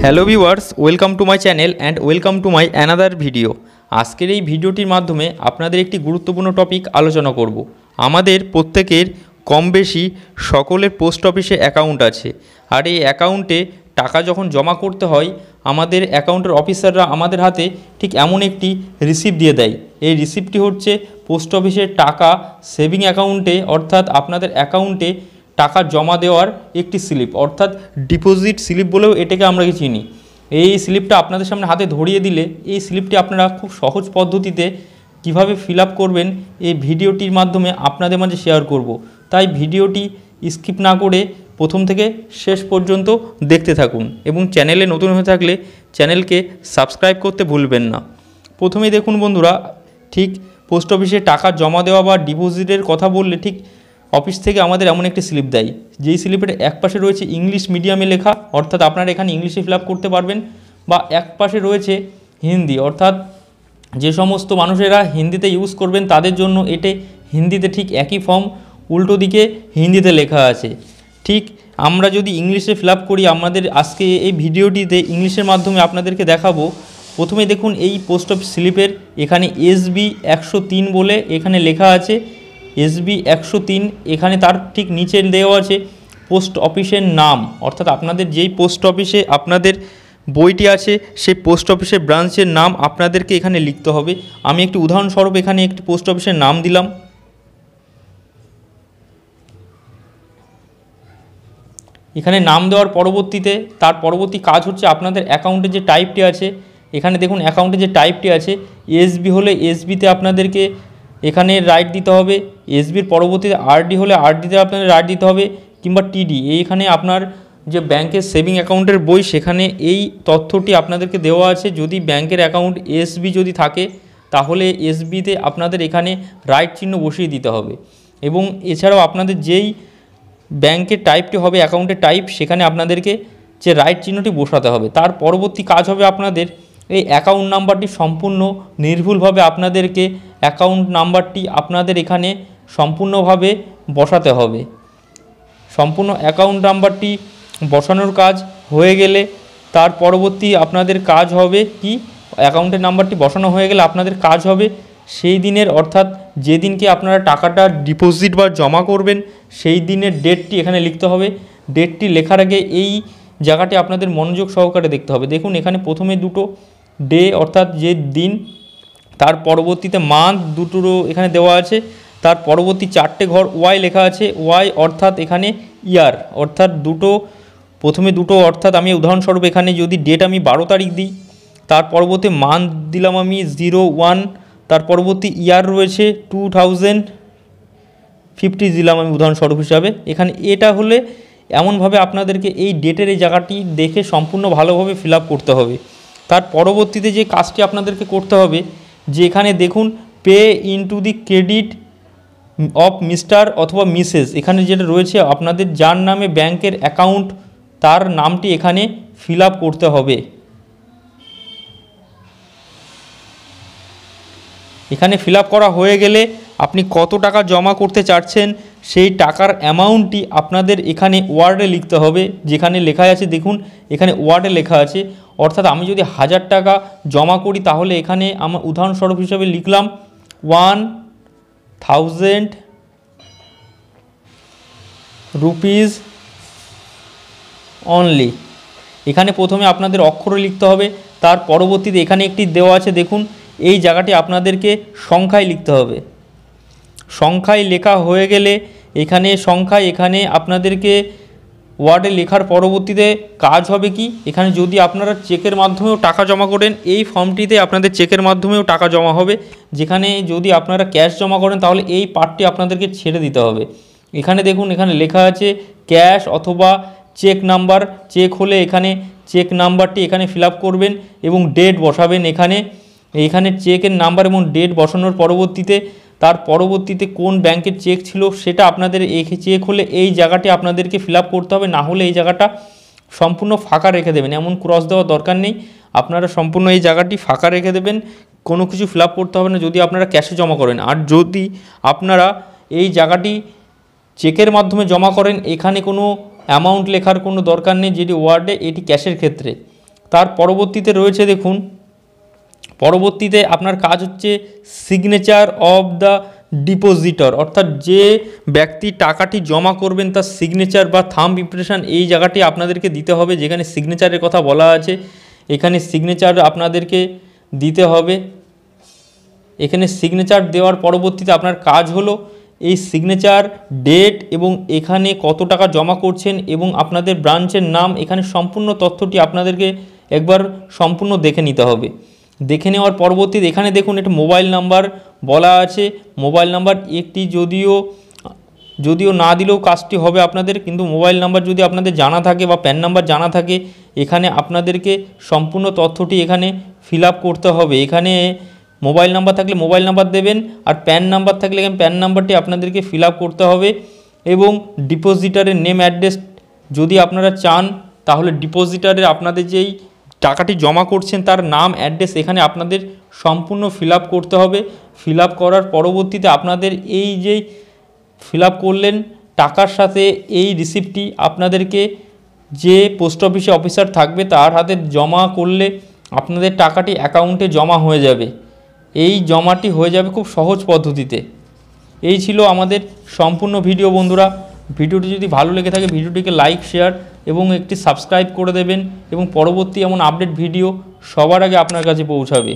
Hello viewers, welcome to my channel and welcome to my another video. আজকের এই ভিডিওটির মাধ্যমে আপনাদের একটি গুরুত্বপূর্ণ টপিক আলোচনা করব। আমাদের প্রত্যেকের কম বেশি সকলের পোস্ট অফিসে অ্যাকাউন্ট আছে, আর এই অ্যাকাউন্টে টাকা যখন জমা করতে হয় আমাদের অ্যাকাউন্টের অফিসাররা আমাদের হাতে ঠিক এমন একটি রিসিপ্ট দিয়ে দেয়। এই রিসিপ্টটি হচ্ছে পোস্ট অফিসের টাকা সেভিং অ্যাকাউন্টে অর্থাৎ আপনাদের অ্যাকাউন্টে টাকা জমা দেওয়ার একটি স্লিপ, অর্থাৎ ডিপোজিট স্লিপ বলেও এটাকে আমরা চিনি। এই স্লিপটা আপনাদের সামনে হাতে ধরিয়ে দিলে এই স্লিপটি আপনারা খুব সহজ পদ্ধতিতে কিভাবে ফিল আপ করবেন এই ভিডিওটির মাধ্যমে আপনাদের মাঝে শেয়ার করব। তাই ভিডিওটি স্কিপ না করে প্রথম থেকে শেষ পর্যন্ত দেখতে থাকুন এবং চ্যানেলে নতুন হয়ে থাকলে চ্যানেলকে সাবস্ক্রাইব করতে ভুলবেন না। প্রথমেই দেখুন বন্ধুরা, ঠিক পোস্ট অফিসে টাকা জমা দেওয়া বা ডিপোজিটের কথা বললে ঠিক অফিস থেকে আমাদের এমন একটি স্লিপ দেয়, যেই স্লিপের এক পাশে রয়েছে ইংলিশ মিডিয়ামে লেখা, অর্থাৎ আপনারা এখানে ইংলিশে ফিল আপ করতে পারবেন, বা এক পাশে রয়েছে হিন্দি, অর্থাৎ যে সমস্ত মানুষেরা হিন্দিতে ইউজ করবেন তাদের জন্য এতে হিন্দিতে ঠিক একই ফর্ম উল্টো দিকে হিন্দিতে লেখা আছে। ঠিক আমরা যদি ইংলিশে ফিল আপ করি, আমাদের আজকে এই ভিডিওটিতে ইংলিশের মাধ্যমে আপনাদেরকে দেখাবো। প্রথমে দেখুন এই পোস্ট অফিস স্লিপের এখানে SB 103 বলে এখানে লেখা আছে, SB 103। এখানে তার ঠিক নিচে দেওয়া আছে পোস্ট অফিসের নাম, অর্থাৎ আপনাদের যেই পোস্ট অফিসে আপনাদের বইটি আছে সেই পোস্ট অফিসের ব্রাঞ্চের নাম আপনাদেরকে এখানে লিখতে হবে। আমি একটি উদাহরণস্বরূপ এখানে একটি পোস্ট অফিসের নাম দিলাম। এখানে নাম দেওয়ার পরবর্তীতে তার পরবর্তী কাজ হচ্ছে আপনাদের অ্যাকাউন্টে যে টাইপটি আছে, এখানে দেখুন অ্যাকাউন্টে যে টাইপটি আছে SB হলে SBতে আপনাদেরকে এখানে রাইট দিতে হবে, SBর পরবর্তীতে RD হলে RDতে আপনাদের রাইট দিতে হবে, কিংবা TD এইখানে আপনার যে ব্যাংকের সেভিং অ্যাকাউন্টের বই সেখানে এই তথ্যটি আপনাদেরকে দেওয়া আছে। যদি ব্যাংকের অ্যাকাউন্ট SB যদি থাকে তাহলে SBতে আপনাদের এখানে রাইট চিহ্ন বসিয়ে দিতে হবে, এবং এছাড়াও আপনাদের যেই ব্যাংকের টাইপটি হবে অ্যাকাউন্টের টাইপ সেখানে আপনাদেরকে যে রাইট চিহ্নটি বসাতে হবে। তার পরবর্তী কাজ হবে আপনাদের এই অ্যাকাউন্ট নাম্বারটি সম্পূর্ণ নির্ভুলভাবে আপনাদেরকে অ্যাকাউন্ট নাম্বারটি আপনাদের এখানে সম্পূর্ণভাবে বসাতে হবে। সম্পূর্ণ অ্যাকাউন্ট নাম্বারটি বসানোর কাজ হয়ে গেলে তার পরবর্তী আপনাদের কাজ হবে কি, অ্যাকাউন্টের নাম্বারটি বসানো হয়ে গেলে আপনাদের কাজ হবে সেই দিনের, অর্থাৎ যেদিনকে আপনারা টাকাটা ডিপোজিট বা জমা করবেন সেই দিনের ডেটটি এখানে লিখতে হবে। ডেটটি লেখার আগে এই জায়গাটি আপনাদের মনোযোগ সহকারে দেখতে হবে। দেখুন এখানে প্রথমে দুটো ডে অর্থাৎ যে দিন, তার পরবর্তীতে মান্থ দুটো এখানে দেওয়া আছে, তার পরবর্তী চারটে ঘর ওয়াই লেখা আছে, ওয়াই অর্থাৎ এখানে ইয়ার, অর্থাৎ প্রথমে দুটো অর্থাৎ আমি উদাহরণস্বরূপ এখানে যদি ডেট আমি 12 তারিখ দিই, তার পরবর্তী মান্থ দিলাম আমি 01, তার পরবর্তী ইয়ার রয়েছে 2050 দিলাম আমি উদাহরণস্বরূপ হিসাবে। এখানে এটা হলে এমনভাবে আপনাদেরকে এই ডেটের এই জায়গাটি দেখে সম্পূর্ণ ভালোভাবে ফিল আপ করতে হবে। তার পরবর্তীতে যে কাজটি আপনাদেরকে করতে হবে, যে এখানে দেখুন pay into the credit of mister অথবা মিসেস, এখানে যেটা রয়েছে আপনাদের যার নামে ব্যাংকের অ্যাকাউন্ট তার নামটি এখানে ফিল আপ করতে হবে। এখানে ফিল আপ করা হয়ে গেলে আপনি কত টাকা জমা করতে চাচ্ছেন সেই টাকার অ্যামাউন্টটি আপনাদের এখানে ওয়ার্ডে লিখতে হবে। যেখানে লেখা আছে দেখুন এখানে ওয়ার্ডে লেখা আছে, অর্থাৎ আমি যদি 1000 টাকা জমা করি তাহলে এখানে আমার উদাহরণস্বরূপ হিসাবে লিখলাম 1000 রুপিস অনলি। এখানে প্রথমে আপনাদের অক্ষরে লিখতে হবে, তার পরবর্তীতে এখানে একটি দেওয়া আছে দেখুন এই জায়গাটি আপনাদেরকে সংখ্যায় লিখতে হবে। সংখ্যায় লেখা হয়ে গেলে এখানে সংখ্যায় এখানে আপনাদেরকে ওয়ার্ডে লেখার পরবর্তীতে কাজ হবে কি, এখানে যদি আপনারা চেকের মাধ্যমেও টাকা জমা করেন এই ফর্মটিতে আপনাদের চেকের মাধ্যমেও টাকা জমা হবে। যেখানে যদি আপনারা ক্যাশ জমা করেন তাহলে এই পার্টটি আপনাদেরকে ছেড়ে দিতে হবে। এখানে দেখুন এখানে লেখা আছে ক্যাশ অথবা চেক নাম্বার, চেক হলে এখানে চেক নাম্বারটি এখানে ফিল আপ করবেন এবং ডেট বসাবেন। এখানে চেকের নাম্বার এবং ডেট বসানোর পরবর্তীতে তার পরবর্তীতে কোন ব্যাংকের চেক ছিল সেটা আপনাদের এই চেক হলে এই জায়গাটি আপনাদেরকে ফিল আপ করতে হবে, না হলে এই জায়গাটা সম্পূর্ণ ফাঁকা রেখে দেবেন। এমন ক্রস দেওয়ার দরকার নেই, আপনারা সম্পূর্ণ এই জায়গাটি ফাঁকা রেখে দেবেন, কোনো কিছু ফিল আপ করতে হবে না যদি আপনারা ক্যাশে জমা করেন। আর যদি আপনারা এই জায়গাটি চেকের মাধ্যমে জমা করেন এখানে কোনো অ্যামাউন্ট লেখার কোনো দরকার নেই, যেটি ওয়ার্ডে এটি ক্যাশের ক্ষেত্রে। তার পরবর্তীতে রয়েছে দেখুন, পরবর্তীতে আপনার কাজ হচ্ছে সিগনেচার অফ দ্য ডিপোজিটর, অর্থাৎ যে ব্যক্তি টাকাটি জমা করবেন তার সিগনেচার বা থাম্ব ইমপ্রেশন এই জায়গাটি আপনাদেরকে দিতে হবে, যেখানে সিগনেচারের কথা বলা আছে এখানে সিগনেচার আপনাদেরকে দিতে হবে। এখানে সিগনেচার দেওয়ার পরবর্তীতে আপনার কাজ হলো এই সিগনেচার, ডেট এবং এখানে কত টাকা জমা করছেন এবং আপনাদের ব্রাঞ্চের নাম, এখানে সম্পূর্ণ তথ্যটি আপনাদেরকে একবার সম্পূর্ণ দেখে নিতে হবে। দেখে নেওয়ার পরবর্তীতে এখানে দেখুন একটা মোবাইল নাম্বার বলা আছে, মোবাইল নাম্বার একটি যদিও না দিলেও কাজটি হবে আপনাদের, কিন্তু মোবাইল নাম্বার যদি আপনাদের জানা থাকে বা প্যান নাম্বার জানা থাকে এখানে আপনাদেরকে সম্পূর্ণ তথ্যটি এখানে ফিল আপ করতে হবে। এখানে মোবাইল নাম্বার থাকলে মোবাইল নাম্বার দেবেন, আর প্যান নাম্বার থাকলে এখানে প্যান নাম্বারটি আপনাদেরকে ফিল আপ করতে হবে। এবং ডিপোজিটারের নেম অ্যাড্রেস যদি আপনারা চান তাহলে ডিপোজিটারের আপনাদের যেই টাকাটি জমা করছেন তার নাম অ্যাড্রেস এখানে আপনাদের সম্পূর্ণ ফিল আপ করতে হবে। ফিল আপ করার পরবর্তীতে আপনাদের এই যে ফিল আপ করলেন টাকার সাথে এই রিসিপ্টটি আপনাদেরকে যে পোস্ট অফিসে অফিসার থাকবে তার হাতে জমা করলে আপনাদের টাকাটি অ্যাকাউন্টে জমা হয়ে যাবে। এই জমাটি হয়ে যাবে খুব সহজ পদ্ধতিতে। এই ছিল আমাদের সম্পূর্ণ ভিডিও। বন্ধুরা, ভিডিওটি যদি ভালো লেগে থাকে ভিডিওটিকে লাইক, শেয়ার এবং একটি সাবস্ক্রাইব করে দেবেন এবং পরবর্তী এমন আপডেট ভিডিও সবার আগে আপনার কাছে পৌঁছাবে।